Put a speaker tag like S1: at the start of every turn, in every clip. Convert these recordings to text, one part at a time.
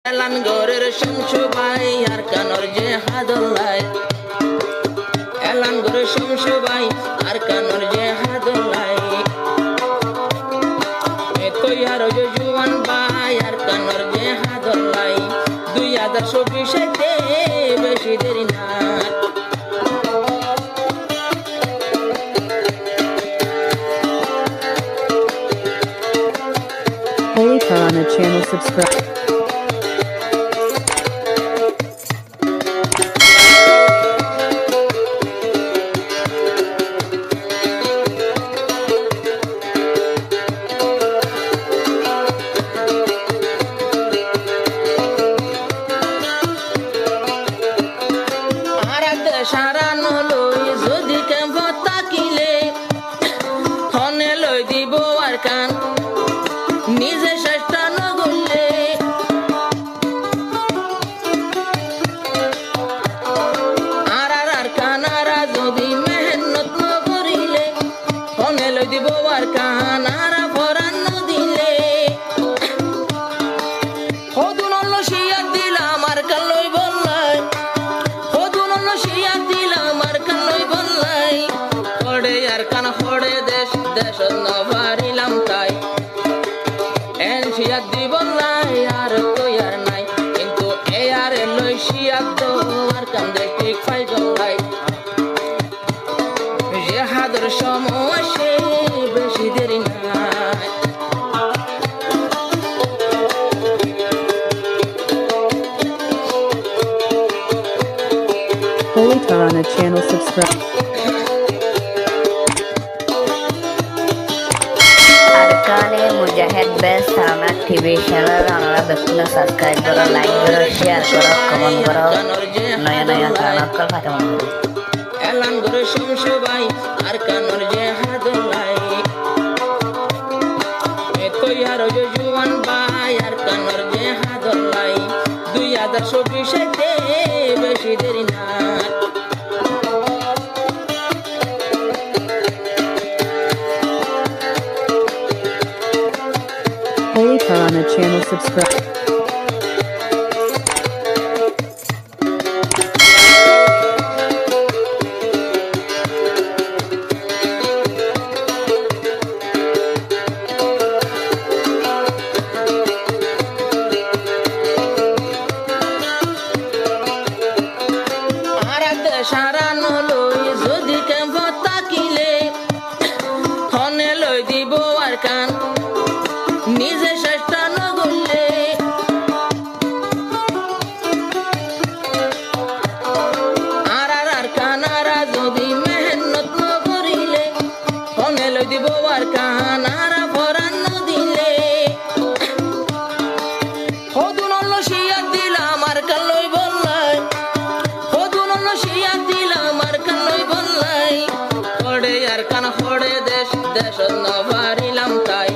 S1: এলান গরের শামসু ভাই আর কানর যে হাদুল্লাই এলান গরের শামসু ভাই আর কানর যে হাদুল্লাই তৈয়ার যে জুয়ান ভাই আর কানর যে হাদুল্লাই 2024 বেশি দেরি না
S2: Holy Tarana channel subscribe.
S1: সারানো লই যদি কেমন তাকিলে হনে লই দিব আর কান নিজে চেষ্টা নগরলে আর কানারা যদি মেহনত নকরিলে হনে লই দিব আর কান আর ফরান দিলে হদুন শিয়া দিলাম আর কান লই বললাই দেশ দেশ নবারিলাম তাই এন শিয়াদ দিব নাই আর তো আর নাই কিন্তু এ আর লই শিয়াদ তো আর কান্দে ঠিক পাই গলাই যে হাদর সময় সে বেশি দেরি নাই
S2: Holy Tarana channel subscribe.
S3: Arkane Mujahid Best Tarana TV channel Bangla বেকুনা সাবস্ক্রাইব করো লাইক করো শেয়ার করো কমেন্ট করো নয়া নয়া গান কল ফাটা মন
S1: এলান গরে শামসু ভাই আর কানর যে হাদুল্লাই তৈয়ার যে জুয়ান ভাই আর কানর যে হাদুল্লাই 2024 বেশি দেরি না
S2: Holy Tarana channel subscribe. সারানো লই যদি কেমন তাকিলে হনে লই দিব আর কান নিজে চেষ্টা নগরলে আর কানারা যদি মেহনত নকরিলে হনে লই দিব আর কান আর ফরান দিলে হদুন শিয়া দিলাম আর কান লই বললাই দেশ দেশ নবারিলাম তাই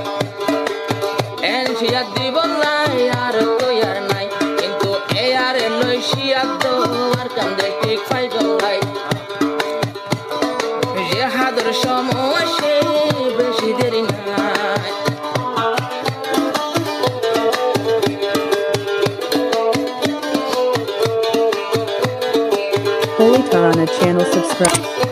S2: এন শিয়াদ দিব নাই আর তো আর নাই কিন্তু এ আর লই শিয়াদ তো আর কান্দে ঠিক পাই গলাই যে হাদর সময় সে বেশি দেরি নাই Holy Tarana channel subscribe.